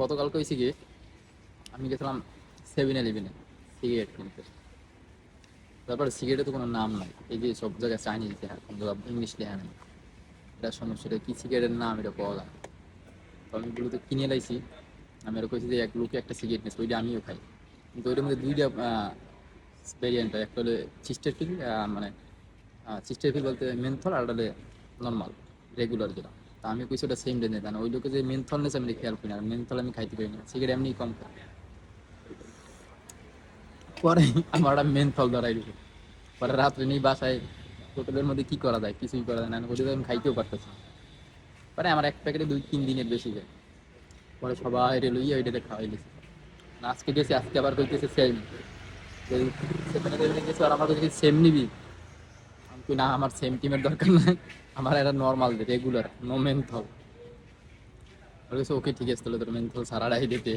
গতকালকে হয়েছে কি, আমি গেছিলাম 7-11-এ সিগারেট কিনতে। তারপরে সিগারেটে তো কোনো নাম নাই, এই যে সব জায়গায় চাইনিজ লেখা, কিন্তু ইংলিশ লেখা নেই। এটা সমস্যাটা কি, সিগারেটের নাম এটা পাওয়া যায় না। তো আমি এগুলো তো কিনে লাইছি। আমি আর কইছি যে এক লোকে একটা সিগারেট নিয়েছে, ওইটা আমিও খাই। কিন্তু ওইটার মধ্যে দুইটা ভেরিয়েন্ট, একটা হলো চিস্টার ফিল, মানে চিস্টার ফিল বলতে মেনথল, আর হলে নর্মাল রেগুলার যেটা। তা আমি কইছি ওটা সেম রেঞ্জে, না ওই লোকে যে মেনথল নিয়েছে আমি খেয়াল করি না, মেনথল আমি খাইতে পারি না, সিগারেট এমনি কম খাই। পরে আমার একটা মেনথল ধরাই দিছে। পরে রাত্রে নিয়ে বাসায়, হোটেলের মধ্যে কি করা যায়, কিছুই করা যায় না, হোটেলে আমি খাইতেও পারতেছি না। পরে আমার এক প্যাকেটে 2-3 দিনের বেশি যায়। পরে সবাই এটা লইয়া ওইটাতে খাওয়াই দিছে। আজকে গেছি, আজকে আবার কইতেছে সেম। সেখানে গেছি আর আমার কাছে সেম নিবি। আমি কই, না আমার সেম টিমের দরকার নাই, আমার এটা নর্মাল দে, রেগুলার, নো মেনথল। ওকে ঠিক আছে, তাহলে তোর মেনথল সারাটাই দিতে।